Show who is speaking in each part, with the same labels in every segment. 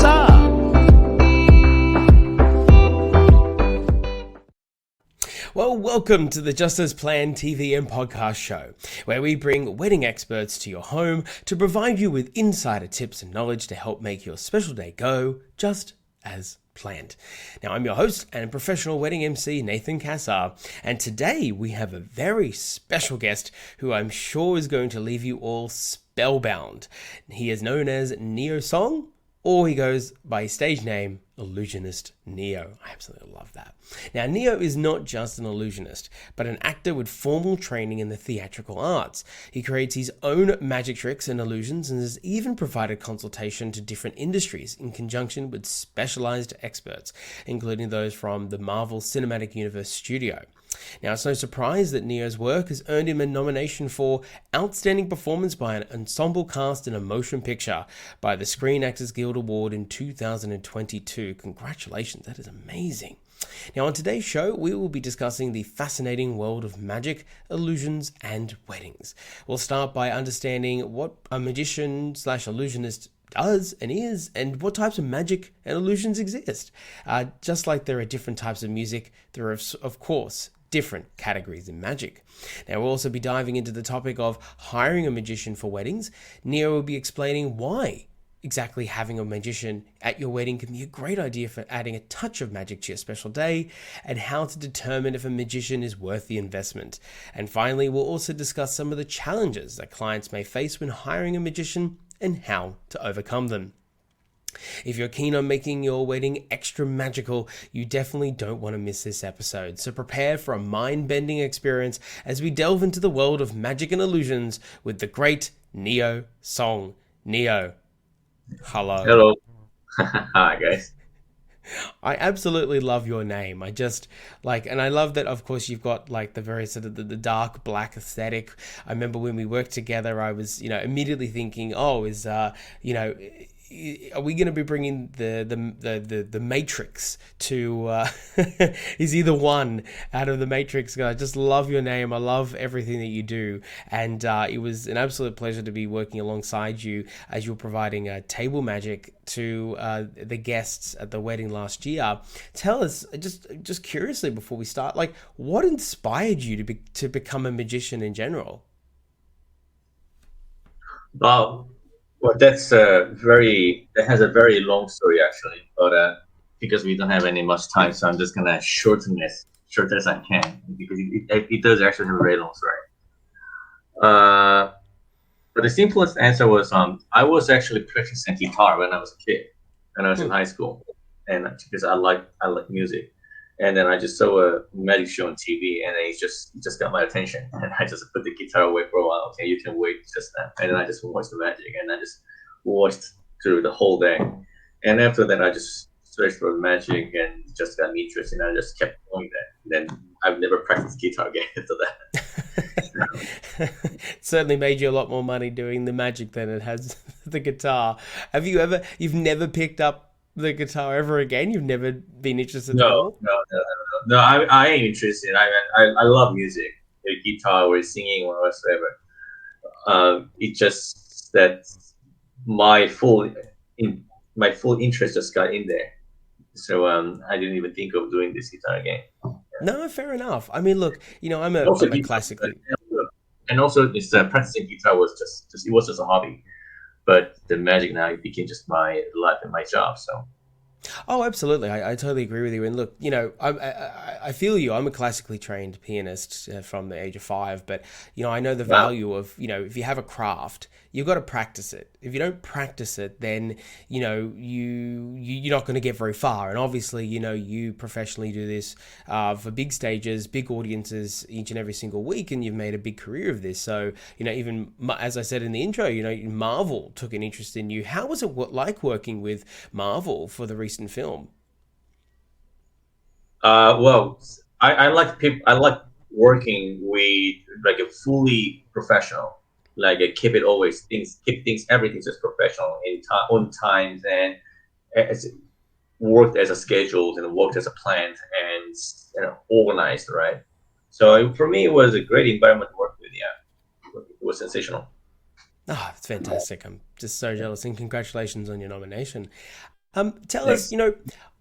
Speaker 1: Cassar. Well, welcome to the Just As Planned TV and podcast show, where we bring wedding experts to your home to provide you with insider tips and knowledge to help make your special day go just as planned. Now, I'm your host and professional wedding MC, Nathan Cassar, and today we have a very special guest who I'm sure is going to leave you all spellbound. He is known as Neo Song, or he goes by his stage name, Illusionist Neo. I absolutely love that. Now, Neo is not just an illusionist, but an actor with formal training in the theatrical arts. He creates his own magic tricks and illusions and has even provided consultation to different industries in conjunction with specialized experts, including those from the Marvel Cinematic Universe studio. Now, it's no surprise that Neo's work has earned him a nomination for Outstanding Performance by an Ensemble Cast in a Motion Picture by the Screen Actors Guild Award in 2022. Congratulations, that is amazing. Now, on today's show, we will be discussing the fascinating world of magic, illusions, and weddings. We'll start by understanding what a magician/illusionist does and is, and what types of magic and illusions exist. Just like there are different types of music, there are, of course, different categories in magic. Now, we'll also be diving into the topic of hiring a magician for weddings. Neo will be explaining why exactly having a magician at your wedding can be a great idea for adding a touch of magic to your special day, and how to determine if a magician is worth the investment. And finally, we'll also discuss some of the challenges that clients may face when hiring a magician and how to overcome them. If you're keen on making your wedding extra magical, you definitely don't want to miss this episode. So prepare for a mind-bending experience as we delve into the world of magic and illusions with the great Neo Song. Neo, hello.
Speaker 2: Hello. Hi, guys.
Speaker 1: I absolutely love your name. I just and I love that, of course, you've got like the very sort of the dark black aesthetic. I remember when we worked together, I was, immediately thinking, are we going to be bringing the Matrix to is either one out of the Matrix? I just love your name. I love everything that you do, and it was an absolute pleasure to be working alongside you as you're providing table magic to the guests at the wedding last year. Tell us, just curiously before we start, what inspired you to become a magician in general?
Speaker 2: Well, that has a very long story actually, but because we don't have any much time, so I'm just gonna shorten this short as I can, because it does actually have a very long story. But the simplest answer was I was actually practicing guitar when I was a kid, when I was in high school, and because I like music, and then I just saw a magic show on TV, and it just got my attention, and I just put the guitar away for a while. Okay, you can wait just that, and then I just watched the magic, and I just watched through the whole day, and after that I just searched for magic and just got interested, and I just kept going that. And then I've never practiced guitar again after that.
Speaker 1: It certainly made you a lot more money doing the magic than it has the guitar. You've never picked up the guitar ever again? You've never been interested at all?
Speaker 2: No. I ain't interested. I love music, the guitar or singing or whatsoever. It just that my full interest just got in there. So I didn't even think of doing this guitar again.
Speaker 1: No, fair enough. I mean, look, I'm a classically,
Speaker 2: and also this practicing guitar was just it was just a hobby. But the magic now, it became just my life and my job. So,
Speaker 1: oh, absolutely, I totally agree with you. And look, I feel you. I'm a classically trained pianist from the age of 5, but I know the value of if you have a craft, you've got to practice it. If you don't practice it, then you're not going to get very far. And obviously, you professionally do this for big stages, big audiences each and every single week, and you've made a big career of this. So even as I said in the intro, Marvel took an interest in you. How was it like working with Marvel for the recent film?
Speaker 2: Well, I like people. I like working with like a fully professional. Keep things, everything just professional on times, and worked as a scheduled and worked as a planned and organized, right? So for me, it was a great environment to work with. Yeah, it was sensational.
Speaker 1: Oh, it's fantastic. I'm just so jealous, and congratulations on your nomination. Tell us,
Speaker 2: Yes.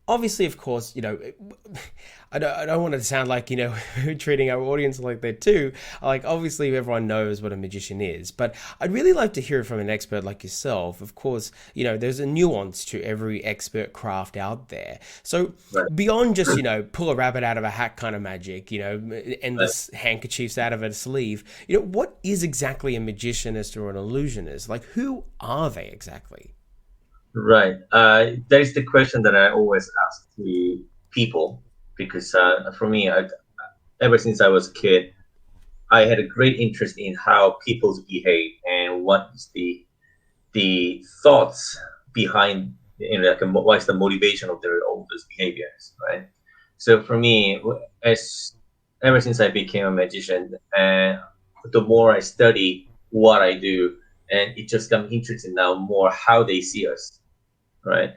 Speaker 1: obviously, of course, I don't want to sound like, we're treating our audience like that too. Like, obviously, everyone knows what a magician is, but I'd really like to hear it from an expert like yourself. Of course, there's a nuance to every expert craft out there. So,
Speaker 2: Right.
Speaker 1: beyond just, pull a rabbit out of a hat kind of magic,
Speaker 2: Right.
Speaker 1: endless handkerchiefs out of a sleeve, what is exactly a magicianist or an illusionist? Like, who are they exactly?
Speaker 2: Right. That is the question that I always ask the people because for me, ever since I was a kid, I had a great interest in how people behave and what is the thoughts behind, like what's the motivation of their all those behaviors, right? So for me, as ever since I became a magician, and the more I study what I do, and it just got me interested now more how they see us, right?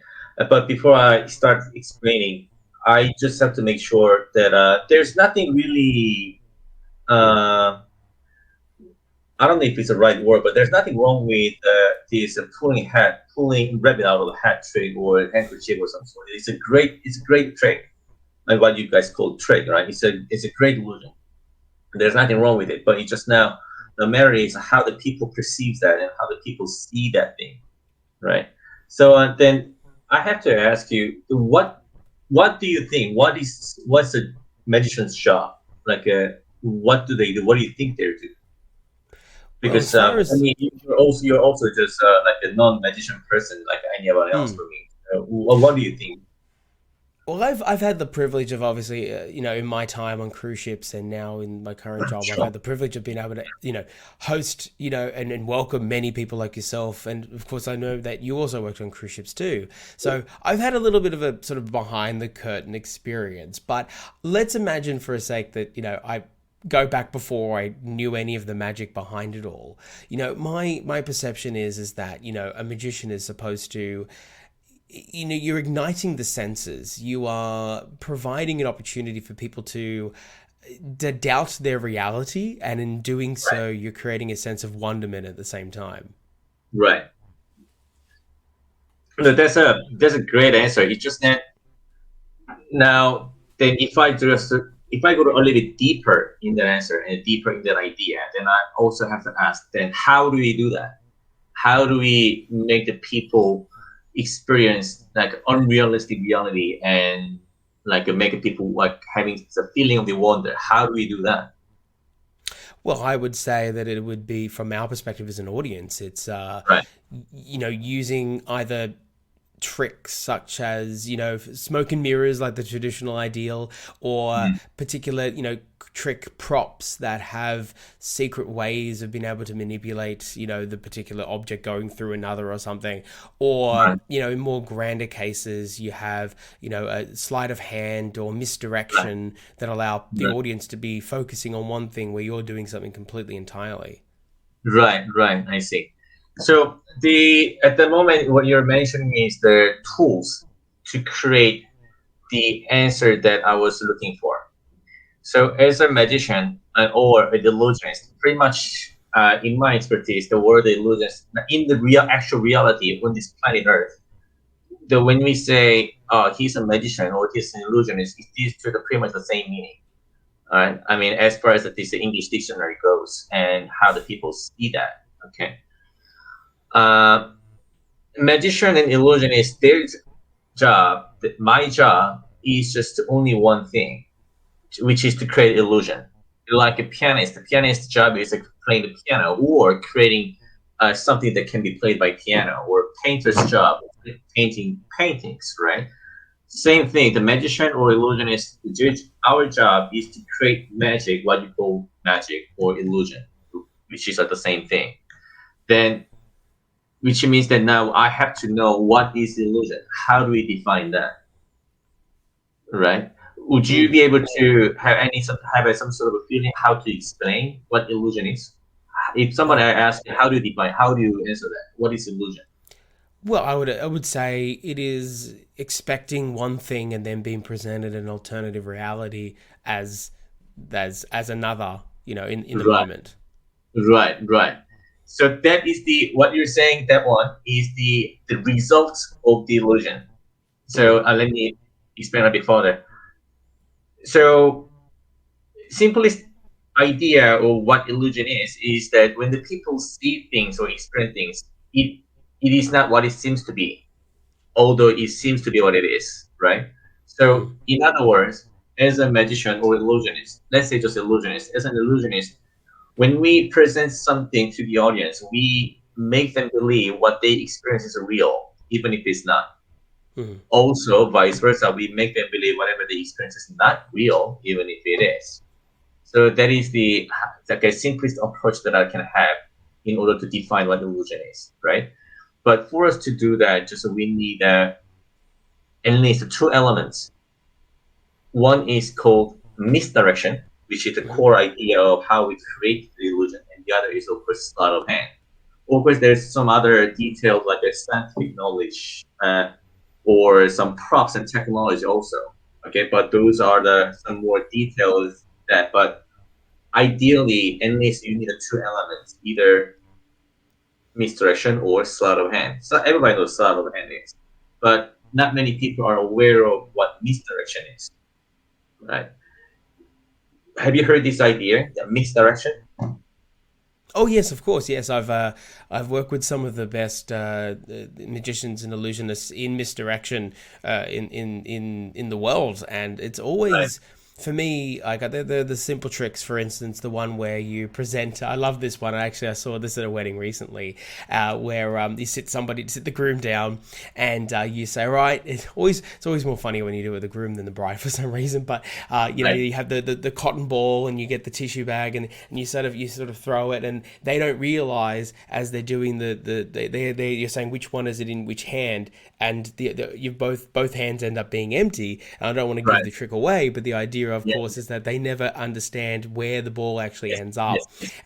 Speaker 2: But before I start explaining, I just have to make sure that there's nothing really. Uh, I don't know if it's the right word, but there's nothing wrong with this pulling rabbit out of the hat trick or handkerchief or some sort. It's a great trick, like what you guys call trick, right? It's a great illusion. There's nothing wrong with it, but it just now the matter is how the people perceive that and how the people see that thing, right? So then I have to ask you, what do you think? What's a magician's job? Like, what do they do? What do you think they do?
Speaker 1: Well, as
Speaker 2: Because
Speaker 1: far
Speaker 2: I
Speaker 1: as
Speaker 2: mean, you're also just like a non-magician person, like anyone else
Speaker 1: hmm.
Speaker 2: for me. What do you think?
Speaker 1: Well, I've had the privilege of obviously, in my time on cruise ships and now in my current job, I've
Speaker 2: Sure.
Speaker 1: had the privilege of being able to, host, and welcome many people like yourself. And of course, I know that you also worked on cruise ships too. So I've had a little bit of a sort of behind the curtain experience. But let's imagine for a sake that, I go back before I knew any of the magic behind it all. My perception is that, a magician is supposed to, you're igniting the senses. You are providing an opportunity for people to doubt their reality, and in doing
Speaker 2: Right.
Speaker 1: so, you're creating a sense of wonderment at the same time.
Speaker 2: Right. No, that's a great answer. It's just that now then if I go a little bit deeper in that answer and deeper in that idea, then I also have to ask then how do we do that? How do we make the people experience like unrealistic reality and like make people like having the feeling of the wonder? How do we do that?
Speaker 1: Well, I would say that it would be, from our perspective as an audience, it's
Speaker 2: Right.
Speaker 1: using either tricks such as smoke and mirrors like the traditional ideal, or
Speaker 2: Mm.
Speaker 1: particular trick props that have secret ways of being able to manipulate the particular object going through another or something, or
Speaker 2: Right.
Speaker 1: in more grander cases you have a sleight of hand or
Speaker 2: Right.
Speaker 1: misdirection that allow the
Speaker 2: Right.
Speaker 1: audience to be focusing on one thing where you're doing something completely entirely.
Speaker 2: Right. Right. I see. So the at the moment what you're mentioning is the tools to create the answer that I was looking for. So as a magician or a illusionist, pretty much in my expertise, the word illusionist in the real actual reality on this planet Earth, the when we say he's a magician or he's an illusionist, these two are pretty much the same meaning. All right. I mean, as far as this English dictionary goes and how the people see that. Okay. Uh, Magician and illusionist, their job, my job is just only one thing, which is to create illusion. Like a pianist, the pianist's job is like playing the piano or creating something that can be played by piano, or painter's job, painting paintings, right? Same thing, the magician or illusionist, our job is to create magic, what you call magic or illusion, which is the same thing. Then, which means that now I have to know what is illusion. How do we define that? Right? Would you
Speaker 1: Mm.
Speaker 2: be able to have some sort of a feeling how to explain what illusion is? If someone
Speaker 1: Well,
Speaker 2: asks, how do you define? How do you answer that? What is illusion?
Speaker 1: Well, I would say it is expecting one thing and then being presented an alternative reality as as another, in the
Speaker 2: Right,
Speaker 1: moment.
Speaker 2: right. So that is the what you're saying. That one is the result of the illusion. So let me explain a bit further. So simplest idea of what illusion is that when the people see things or experience things, it is not what it seems to be, although it seems to be what it is, right? So in other words, as a magician or illusionist, let's say just illusionist, as an illusionist, when we present something to the audience, we make them believe what they experience is real, even if it's not. Also, vice versa, we make them believe whatever they experience is not real, even if it is. So that is the like a simplest approach that I can have in order to define what illusion is, right? But for us to do that, just we need at least two elements. One is called misdirection, which is the core idea of how we create the illusion, and the other is of course sleight of hand. Of course, there's some other details like a scientific knowledge or some props and technology also. Okay, but those are some more details that. But ideally, at least you need two elements, either misdirection or sleight of hand. So everybody knows sleight of hand is, but not many people are aware of what misdirection is. Right? Have you heard this idea, the misdirection?
Speaker 1: Oh yes, of course. Yes, I've worked with some of the best magicians and illusionists in misdirection in the world, and it's always. Right. For me, like the simple tricks, for instance, the one where you present. I love this one. I saw this at a wedding recently, where you sit the groom down, and you say, right. It's always more funny when you do it with the groom than the bride for some reason. But you know, you have the cotton ball, and you get the tissue bag, and you sort of throw it, and they don't realize as they're doing you're saying which one is it in which hand, and you both hands end up being empty. And I don't want to give the trick away, but the idea, of course, is that they never understand where the ball actually ends up,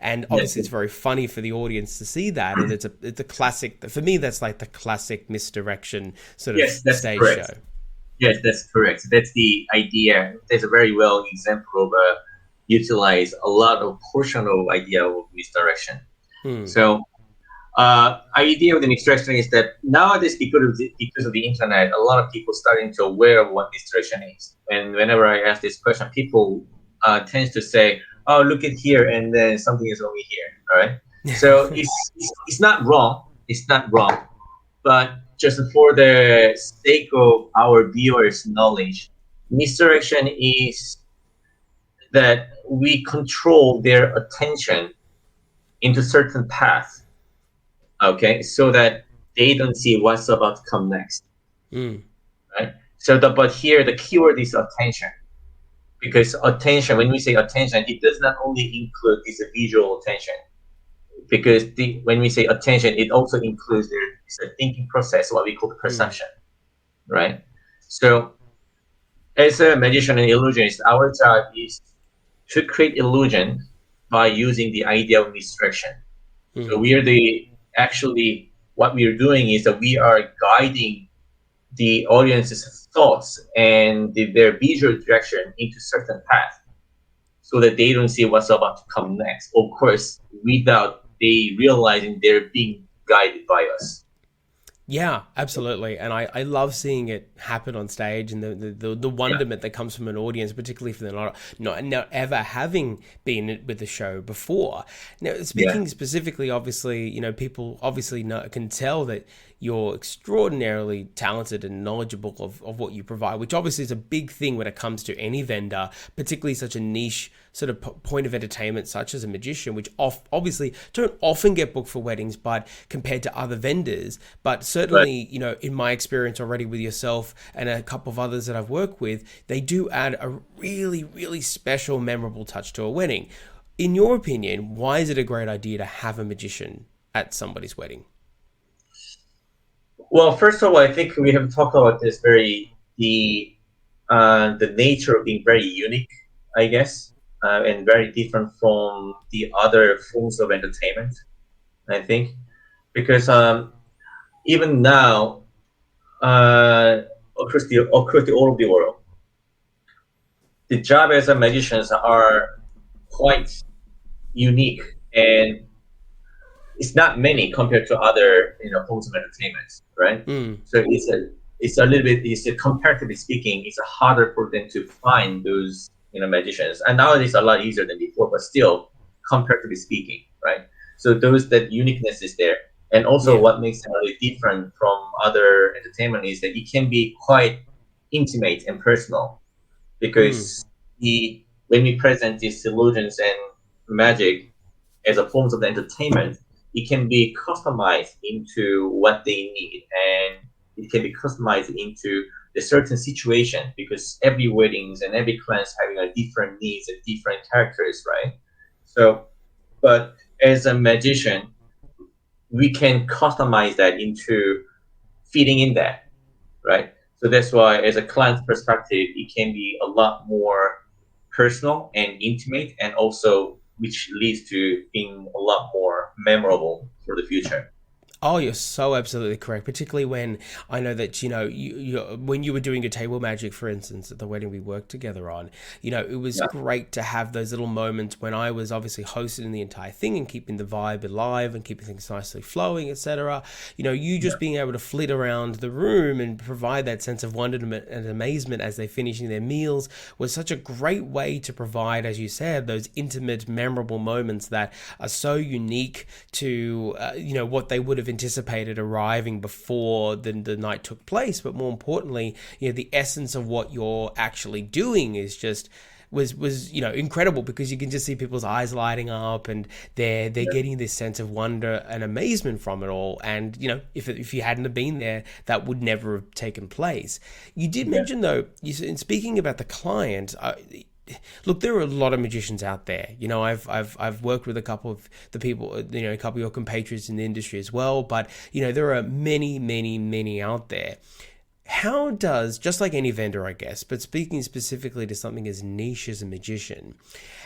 Speaker 1: and obviously it's very funny for the audience to see that, and it's a classic. For me, that's like the classic misdirection sort of stage show.
Speaker 2: Yes, that's correct. That's the idea. There's a very well example of utilize a lot of portion of idea of misdirection. So idea of the misdirection is that nowadays because of the internet, a lot of people starting to aware of what misdirection is. And whenever I ask this question, people tend to say, "Oh, look at here," and then something is over here. All right. So it's not wrong. It's not wrong, but just for the sake of our viewers' knowledge, misdirection is that we control their attention into certain path. Okay, so that they don't see what's about to come next. Right? So but here the keyword is attention, because attention, when we say attention, it does not only include this visual attention, because when we say attention, it also includes their thinking process, what we call perception, right? So as a magician and illusionist, our job is to create illusion by using the idea of misdirection. So we are actually, what we are doing is that we are guiding the audience's thoughts and their visual direction into certain path, so that they don't see what's about to come next. Of course, without they realizing they're being guided by us.
Speaker 1: Yeah, absolutely, and I love seeing it happen on stage, and the wonderment that comes from an audience, particularly for them not ever having been with the show before. Now, speaking specifically, obviously, you know, people obviously can tell that you're extraordinarily talented and knowledgeable of what you provide, which obviously is a big thing when it comes to any vendor, particularly such a niche sort of point of entertainment such as a magician, which obviously don't often get booked for weddings, but compared to other vendors. But certainly, you know, in my experience already with yourself and a couple of others that I've worked with, they do add a really, really special, memorable touch to a wedding. In your opinion, why is it a great idea to have a magician at somebody's wedding?
Speaker 2: Well, first of all, I think we have talked about this the nature of being very unique, I guess, and very different from the other forms of entertainment, I think, because even now, across all of the world, the job as a magicians are quite unique, and it's not many compared to other forms of entertainment, right? So it's a little bit, it's comparatively speaking, it's harder for them to find those magicians. And nowadays a lot easier than before, but still, comparatively speaking, right? So those that uniqueness is there. And also,
Speaker 1: Yeah.
Speaker 2: what makes it really different from other entertainment is that it can be quite intimate and personal,
Speaker 1: Mm.
Speaker 2: because when we present these illusions and magic as a forms of entertainment, it can be customized into what they need, and it can be customized into the certain situation, because every weddings and every client's having a different needs and different characters, right? So, but as a magician, we can customize that into fitting in that, right? So that's why, as a client's perspective, it can be a lot more personal and intimate, and also which leads to being a lot more memorable for the future.
Speaker 1: Oh, you're so absolutely correct. Particularly when I know that when you were doing your table magic, for instance, at the wedding we worked together on, it was
Speaker 2: Yeah,
Speaker 1: great to have those little moments when I was obviously hosting the entire thing and keeping the vibe alive and keeping things nicely flowing, etc. You
Speaker 2: yeah,
Speaker 1: just being able to flit around the room and provide that sense of wonderment and amazement as they're finishing their meals was such a great way to provide, as you said, those intimate, memorable moments that are so unique to what they would have anticipated arriving before the night took place. But more importantly, the essence of what you're actually doing is just was incredible, because you can just see people's eyes lighting up, and they're
Speaker 2: yeah,
Speaker 1: getting this sense of wonder and amazement from it all. And if you hadn't have been there, that would never have taken place. You did
Speaker 2: yeah,
Speaker 1: mention, though, in speaking about the client, look, there are a lot of magicians out there. I've worked with a couple of the people, a couple of your compatriots in the industry as well. But there are many, many, many out there. How does, just like any vendor, I guess, but speaking specifically to something as niche as a magician,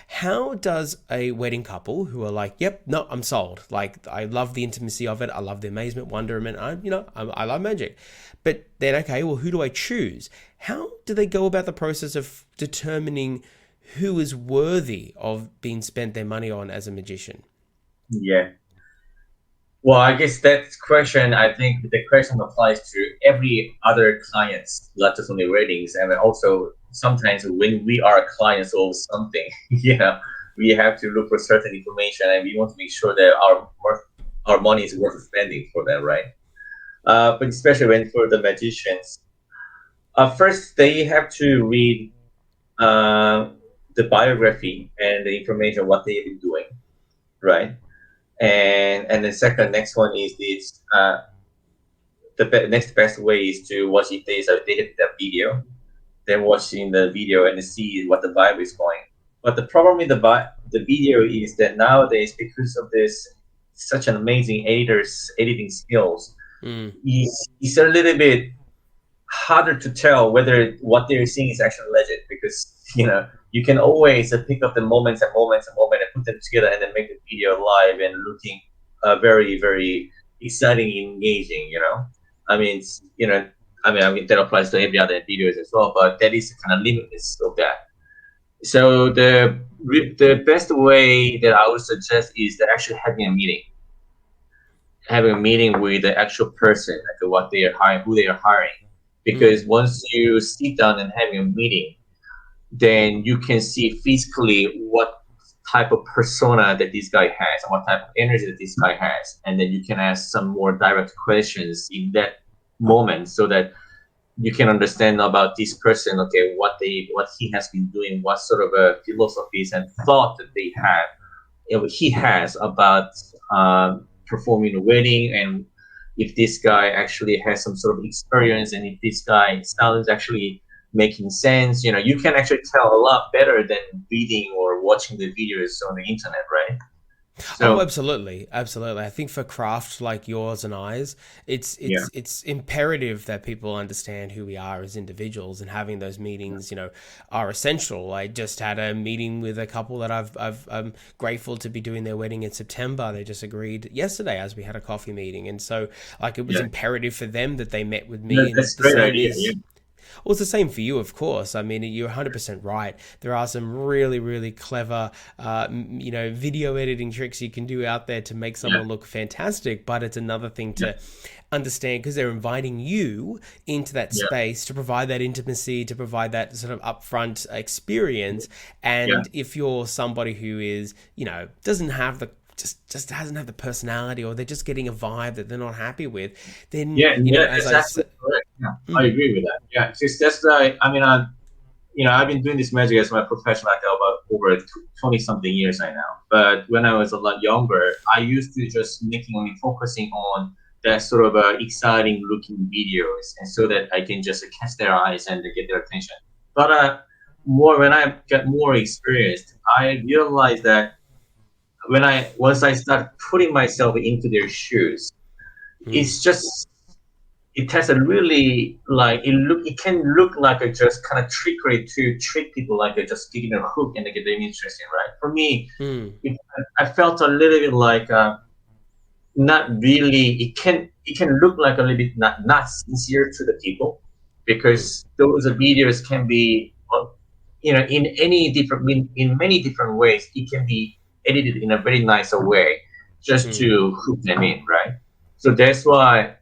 Speaker 1: how does a wedding couple who are like, yep, no, I'm sold. Like, I love the intimacy of it. I love the amazement, wonderment. I love magic. But then, okay, well, who do I choose? How do they go about the process of determining who is worthy of being spent their money on as a magician?
Speaker 2: yeah. Well, I guess that question, I think the question applies to every other clients, not just only ratings. And also sometimes when we are clients of something, we have to look for certain information, and we want to make sure that our money is worth spending for them, right? But especially when for the magicians, first they have to read uh, the biography and the information what they've been doing, right? And the next one is this. Next best way is to watch if they hit that video. Then watching the video and see what the vibe is going. But the problem with the video is that nowadays, because of this such an amazing editing skills,
Speaker 1: Mm.
Speaker 2: it's a little bit harder to tell whether what they're seeing is actually legit, because you can always pick up the moments and moments and moments and put them together and then make the video live and looking very very exciting and engaging. I mean, I mean that applies to every other videos as well, but that is kind of limitless of that. So the best way that I would suggest is that actually having a meeting with the actual person, like what they are hiring, who they are hiring.
Speaker 1: Mm.
Speaker 2: Because once you sit down and having a meeting, then you can see physically what type of persona that this guy has and what type of energy that this guy has. And then you can ask some more direct questions in that moment, so that you can understand about this person, okay, what he has been doing, what sort of philosophies and thought that he has about performing a wedding, and if this guy actually has some sort of experience, and if this guy sounds actually making sense. You can actually tell a lot better than reading or watching the videos on the internet, right?
Speaker 1: Oh,
Speaker 2: So
Speaker 1: absolutely, absolutely. I think for craft like yours and I's, it's
Speaker 2: yeah,
Speaker 1: it's it's imperative that people understand who we are as individuals, and having those meetings, are essential. I just had a meeting with a couple that I'm grateful to be doing their wedding in September. They just agreed yesterday as we had a coffee meeting, and so like it was
Speaker 2: yeah,
Speaker 1: imperative for them that they met with me, and
Speaker 2: that's a
Speaker 1: the
Speaker 2: great
Speaker 1: same
Speaker 2: idea. Yeah,
Speaker 1: is Well, it's the same for you, of course. I mean, you're 100% right. There are some really, really clever, video editing tricks you can do out there to make
Speaker 2: Yeah,
Speaker 1: someone look fantastic. But it's another thing to understand because they're inviting you into that
Speaker 2: yeah,
Speaker 1: space to provide that intimacy, to provide that sort of upfront experience.
Speaker 2: yeah,
Speaker 1: And if you're somebody who is, doesn't have the just doesn't have the personality, or they're just getting a vibe that they're not happy with, then
Speaker 2: yeah, yeah.
Speaker 1: as
Speaker 2: That's
Speaker 1: I
Speaker 2: actually
Speaker 1: said.
Speaker 2: correct. Yeah, I agree with that. Yeah, because that's the. I mean, I've been doing this magic as my profession like about over 20 something years right now. But when I was a lot younger, I used to just making only focusing on that sort of exciting looking videos, and so that I can just catch their eyes and get their attention. But more when I get more experienced, I realized that once I start putting myself into their shoes,
Speaker 1: Mm,
Speaker 2: it's just it has a really like it can look like a just kind of trickery to trick people like a just giving a hook and they get them interested, right? For me,
Speaker 1: mm,
Speaker 2: I felt a little bit like not really. It can look like a little bit not sincere to the people
Speaker 1: mm,
Speaker 2: because those videos can be in any different in many different ways. It can be edited in a very nice way just
Speaker 1: mm.
Speaker 2: to hook them in, right? So that's why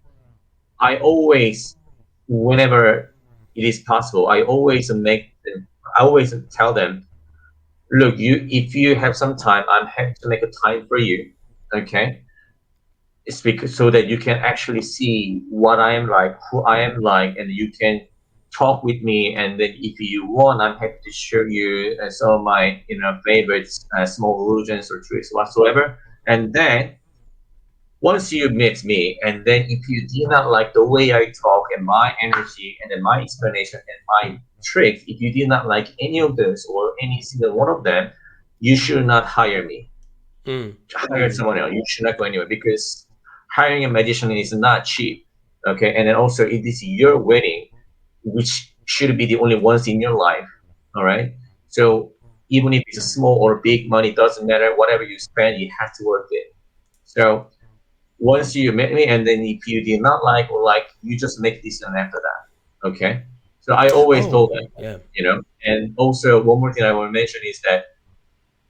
Speaker 2: I always, whenever it is possible, I always tell them, look, if you have some time, I'm happy to make a time for you, okay? It's because so that you can actually see what I am like, who I am like, and you can talk with me. And then if you want, I'm happy to show you some of my favorites, small illusions or tricks whatsoever. And then once you meet me, and then if you do not like the way I talk and my energy and then my explanation and my tricks, if you do not like any of those or any single one of them, you should not hire me.
Speaker 1: Mm,
Speaker 2: Hire
Speaker 1: mm,
Speaker 2: someone else. You should not go anywhere because hiring a magician is not cheap. Okay, and then also it is your wedding, which should be the only once in your life. All right, so even if it's a small or big money, doesn't matter. Whatever you spend, you have to work it. So once you met me, and then if you did not like or like, you just make decision after that. Okay. So I always
Speaker 1: oh,
Speaker 2: told them,
Speaker 1: yeah.
Speaker 2: and also one more thing I want to mention is that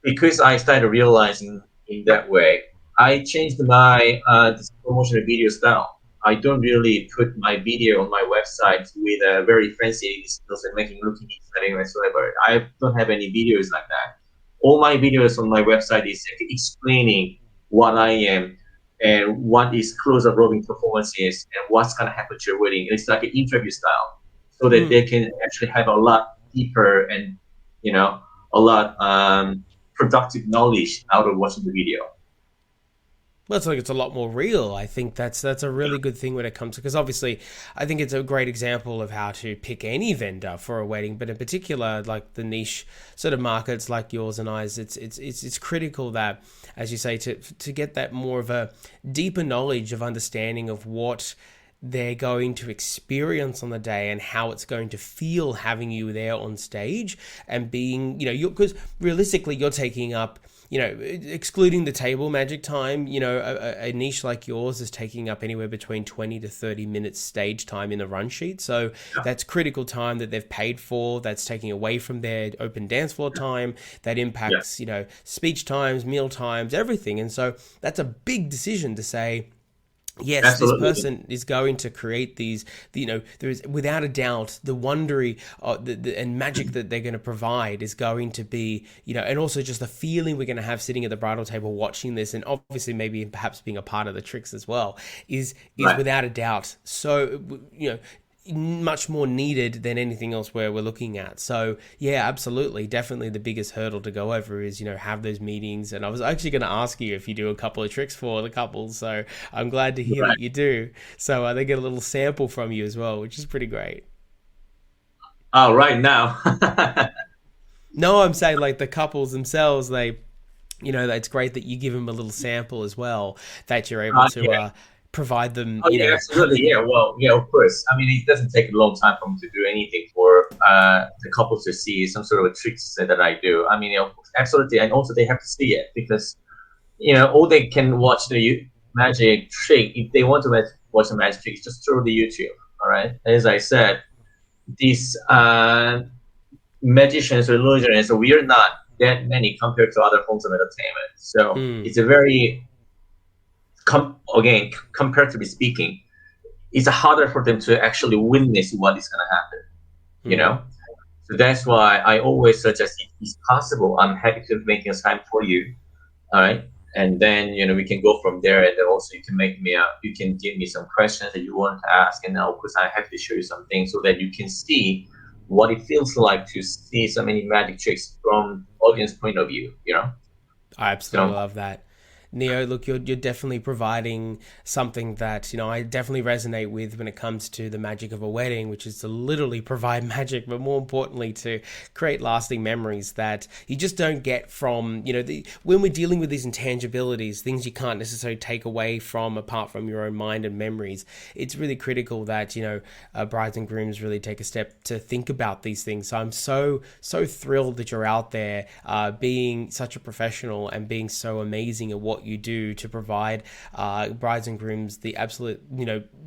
Speaker 2: because I started realizing in that way, I changed my this promotional video style. I don't really put my video on my website with a very fancy skills and making looking exciting whatsoever. I don't have any videos like that. All my videos on my website is explaining what I am and what is close-up roving performance is and what's gonna happen to your wedding. It's like an interview style, so that they
Speaker 1: Mm.
Speaker 2: can actually have a lot deeper and you know a lot productive knowledge out of watching the video.
Speaker 1: Well, it's like it's a lot more real. I think that's a really good thing when it comes to, because obviously I think it's a great example of how to pick any vendor for a wedding, but in particular like the niche sort of markets like yours and I's, it's critical that, as you say, to get that more of a deeper knowledge of understanding of what they're going to experience on the day and how it's going to feel having you there on stage and being, you because realistically you're taking up, excluding the table magic time, a niche like yours is taking up anywhere between 20 to 30 minutes stage time in the run sheet. So
Speaker 2: Yeah,
Speaker 1: that's critical time that they've paid for. That's taking away from their open dance floor time. That
Speaker 2: yeah,
Speaker 1: impacts, speech times, meal times, everything. And so that's a big decision to say, yes, this
Speaker 2: absolutely.
Speaker 1: person is going to create these, there is without a doubt the wondery and magic that they're going to provide is going to be, and also just the feeling we're going to have sitting at the bridal table watching this, and obviously maybe perhaps being a part of the tricks as well, is
Speaker 2: Right.
Speaker 1: without a doubt so, much more needed than anything else where we're looking at. So yeah, absolutely, definitely the biggest hurdle to go over is have those meetings. And I was actually going to ask you if you do a couple of tricks for the couples, so I'm glad to hear
Speaker 2: Right.
Speaker 1: that you do. So they get a little sample from you as well, which is pretty great.
Speaker 2: Oh, right now.
Speaker 1: No, I'm saying like the couples themselves, they, it's great that you give them a little sample as well, that you're able to
Speaker 2: Yeah.
Speaker 1: provide them,
Speaker 2: Oh, yeah, absolutely. Yeah. Well, yeah, of course. I mean, it doesn't take a long time for me to do anything for the couple to see some sort of a tricks that I do. I mean, absolutely. And also they have to see it because, all they can watch the magic trick. If they want to watch a magic trick, just throw the YouTube. All right. As I said, these magicians or illusionists, we are not that many compared to other forms of entertainment. So it's a very, again, comparatively speaking, it's harder for them to actually witness what is going to happen, you know? So that's why I always suggest, if it's possible, I'm happy to make a time for you, all right? And then, we can go from there. And then also you can give me some questions that you want to ask. And of course, I have to show you some things so that you can see what it feels like to see so many magic tricks from audience point of view,
Speaker 1: I absolutely love that. Neo, look, you're definitely providing something that, I definitely resonate with when it comes to the magic of a wedding, which is to literally provide magic, but more importantly, to create lasting memories that you just don't get from, when we're dealing with these intangibilities, things you can't necessarily take away from apart from your own mind and memories. It's really critical that, brides and grooms really take a step to think about these things. So I'm so thrilled that you're out there being such a professional and being so amazing at what you do to provide brides and grooms the absolute,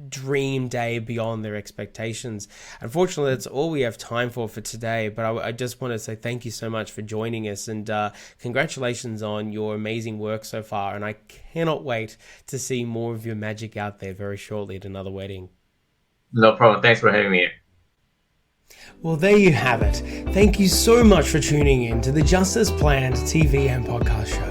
Speaker 1: dream day beyond their expectations. Unfortunately, that's all we have time for today, but I just want to say thank you so much for joining us, and congratulations on your amazing work so far, and I cannot wait to see more of your magic out there very shortly at another wedding.
Speaker 2: No problem. Thanks for having me here.
Speaker 1: Well, there you have it. Thank you so much for tuning in to the Just As Planned TV and podcast show.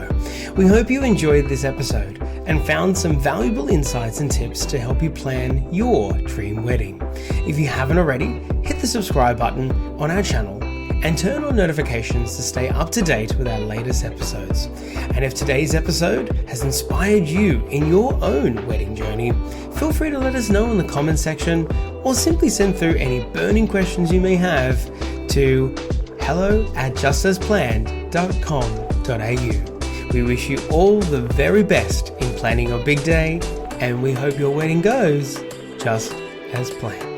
Speaker 1: We hope you enjoyed this episode and found some valuable insights and tips to help you plan your dream wedding. If you haven't already, hit the subscribe button on our channel and turn on notifications to stay up to date with our latest episodes. And if today's episode has inspired you in your own wedding journey, feel free to let us know in the comments section, or simply send through any burning questions you may have to hello@justasplanned.com.au. We wish you all the very best in planning your big day, and we hope your wedding goes just as planned.